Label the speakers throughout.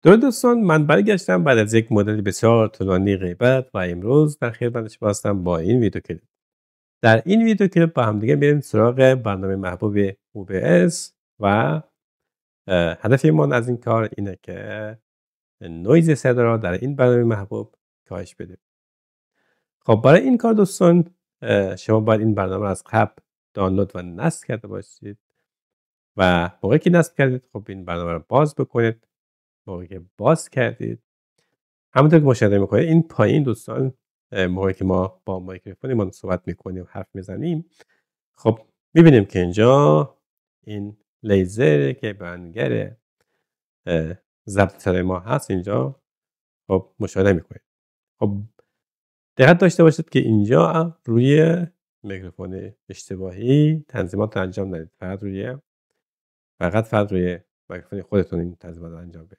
Speaker 1: درود دوستان، من برگشتم بعد از یک مدت بسیار طولانی غیبت و امروز در خدمت شما هستم با این ویدیو کلیپ. در این ویدیو کلیپ با هم دیگه میریم سراغ برنامه محبوب OBS و هدف ما از این کار اینه که نویز صدا را در این برنامه محبوب کاهش بدیم. خب برای این کار دوستان شما باید این برنامه را از قبل دانلود و نصب کرده باشید و موقعی که نصب کردید خب این برنامه را باز بکنید. موقعی که باز کردید همونطور که مشاهده میکنید این پایین دوستان موقعی که ما با میکروفونمون صحبت میکنیم حرف میزنیم خب میبینیم که اینجا این لیزر که بیانگر ضبط صدای ما هست اینجا خب مشاهده میکنید. خب دقت داشته باشید که اینجا روی میکروفون اشتباهی تنظیمات رو انجام ندید، فقط روی میکروفون خودتون این تنظیمات رو انجام بدید.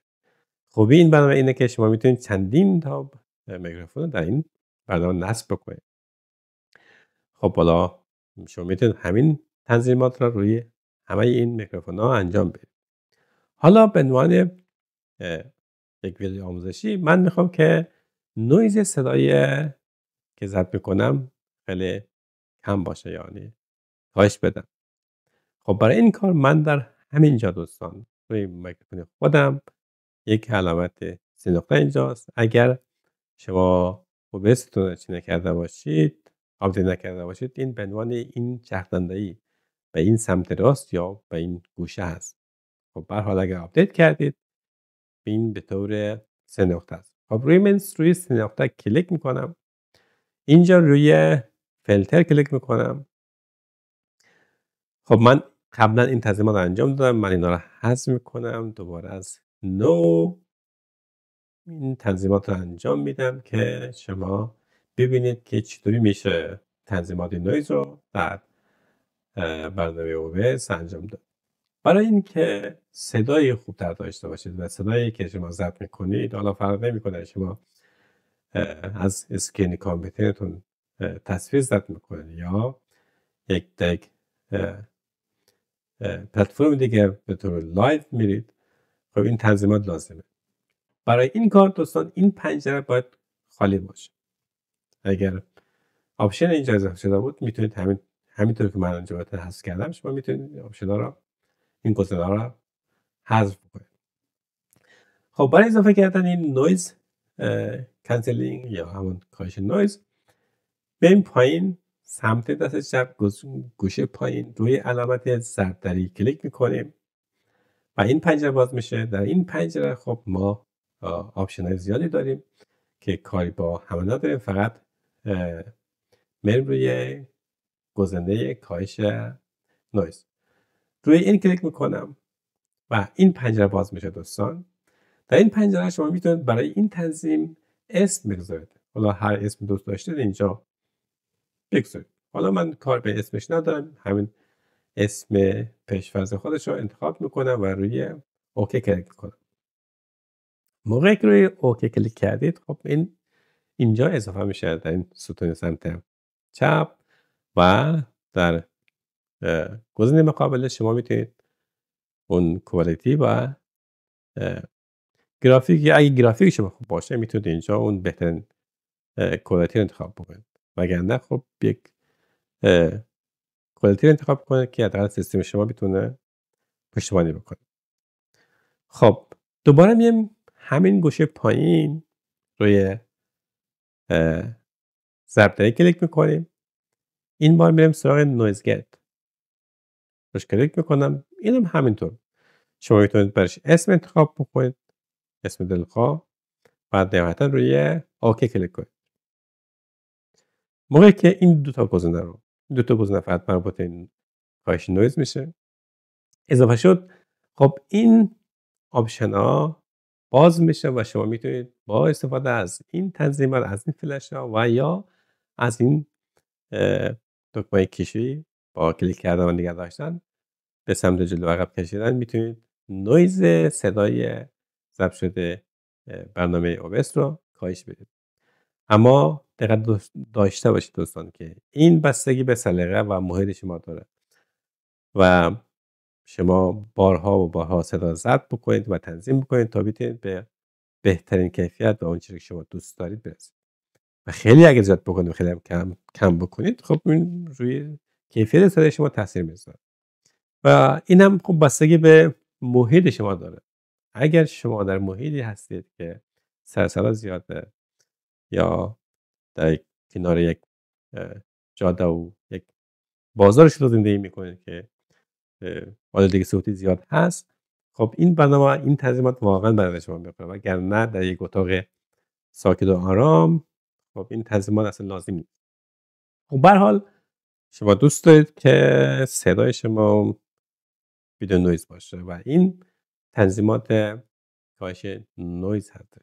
Speaker 1: خوبی این برنامه اینه که شما میتونید چندین تا میکروفون در این برنامه نصب بکنید. خب حالا شما میتونید همین تنظیمات را روی همه این میکروفون ها انجام بدید. حالا به عنوان یک ویدیو آموزشی من میخوام که نویز صدای که ضبط میکنم خیلی کم باشه، یعنی کاهش بدم. خب برای این کار من در همین جا دوستان روی میکروفون خودم یک علامت 3 نقطه اینجاست. اگر شما OBSتون رو چی نکرده باشید، آپدیت نکرده باشید، این به عنوان این چرخ‌دنده‌ای به این سمت راست یا به این گوشه هست. خب به هر حال اگر آپدیت کردید این به طور 3 نقطه است. خب روی 3 نقطه کلیک میکنم. اینجا روی فیلتر کلیک میکنم. خب من قبلا این تنظیمات رو انجام دادم، من اینا رو حذف میکنم، دوباره از نو این تنظیمات رو انجام میدم که شما ببینید که چطوری میشه تنظیمات نویز رو در برنامه OBS انجام داد. برای اینکه صدای خوبتر داشته باشید و صدایی که شما ضبط میکنید، حالا فرق نمیکنه شما از اسکرین کامپیوترتون تصویر ضبط میکنید یا یک پلتفرم دیگه به طور لایو میرید، خب این تنظیمات لازمه. برای این کار دوستان این پنجره باید خالی باشه. اگر آپشن اینجا اضافه شده بود میتونید همینطور که من اینجا حذف کردم شما میتونید آپشن‌ها رو، این گزینه‌ها رو حذف کنید. خب برای اضافه کردن این نویز کنسلینگ یا همون کاهش نویز بریم پایین سمت دست چپ گوشه پایین روی علامت ضربدری کلیک میکنیم و این پنجره باز میشه. در این پنجره خب ما آپشن های زیادی داریم که کاری با همه نداریم، فقط میریم روی گزینه کاهش نویز، روی این کلیک میکنم و این پنجره باز میشه دوستان. در این پنجره شما میتونید برای این تنظیم اسم بگذارید. حالا هر اسم دوست داشتید اینجا بگذارید. حالا من کار به اسمش ندارم، همین اسم پیش‌فرض خودش رو انتخاب میکنم و روی اوکی کلیک میکنم. موقعی که روی اوکی کلیک کردید خب اینجا اضافه میشه در این ستون سمت چپ و در گزینه مقابل شما میتونید اون کوالیتی و گرافیک، یا اگه گرافیک شما خوب باشه میتونید اینجا اون بهترین کوالیتی رو انتخاب بکنید، وگرنه خب یک کوالیتی رو انتخاب کنید که حداقل سیستم شما بتونه پشتیبانی بکنه. خب دوباره میایم همین گوشه پایین روی ضربدری کلیک میکنیم. این بار میریم سراغ نویز گت، روش کلیک میکنم. اینم همینطور شما میتونید برش اسم انتخاب بکنید، اسم دلخواه، بعد نهایتا روی اوکی کلیک کنید. موقعی که این دو تا گزینه فقط مربوط این کاهش نویز میشه اضافه شد، خب این آپشن ها باز میشه و شما میتونید با استفاده از این تنظیمات، از این فلش ها و یا از این دکمه کشی با کلیک کردن و نگه داشتن به سمت جلو عقب کشیدن میتونید نویز صدای ضبط شده برنامه OBS رو کاهش بدید. اما دقت داشته باشید دوستان که این بستگی به سلیقه و محیط شما داره و شما بارها و بارها صدا ضبط بکنید و تنظیم بکنید تا بتونید به بهترین کیفیت و اون چیزی که شما دوست دارید برسید. و خیلی اگه زیاد بکنید و خیلی هم کم بکنید، خب این روی کیفیت صدای شما تاثیر میذاره. و این هم خب بستگی به محیط شما داره. اگر شما در محیطی هستید که سرصدا زیاده یا در کنار یک جاده و یک بازارش رو زندگی میکنید که آلودگی صوتی زیاد هست، خب این برنامه این تنظیمات واقعا برای شما میخوره. وگرنه در یک اتاق ساکت و آرام خب این تنظیمات اصلا لازم نیست. خب به هر حال شما دوست دارید که صدای شما بدون نویز باشه و این تنظیمات کاهش نویز هست.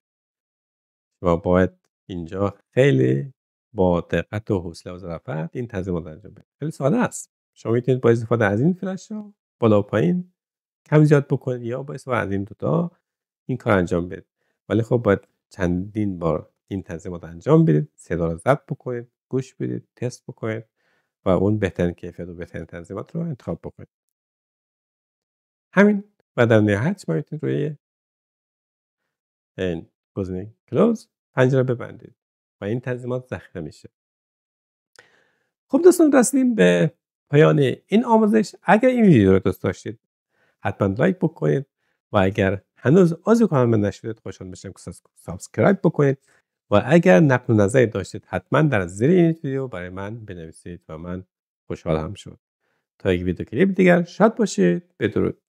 Speaker 1: شما باید اینجا خیلی با دقت و حوصله و ظرافت این تنظیمات انجام بدید. خیلی ساده است. شما میتونید با استفاده از این فلش ها بالا و پایین کم زیاد بکنید یا با استفاده از این دوتا این کار انجام بدید. ولی خب باید چندین بار این تنظیمات انجام بدید، صدا رو ضبط بکنید، گوش بدید، تست بکنید و اون بهترین کیفیت و بهترین تنظیمات رو انتخاب بکنید. همین. و در نهایت شما میتونید روی این گزینه کلوز پنجره ببندید و این تنظیمات ذخیره میشه. خب دوستان، رسیدیم به پایان این آموزش. اگر این ویدیو رو دوست داشتید حتما لایک بکنید و اگر هنوز عضو کانال من نشدید خوشحال میشم که سابسکرایب بکنید و اگر نقد و نظری داشتید حتما در زیر این ویدیو برای من بنویسید و من خوشحال هم شد. تا یک ویدیو کلیپ دیگر شاد باشید. بدرود.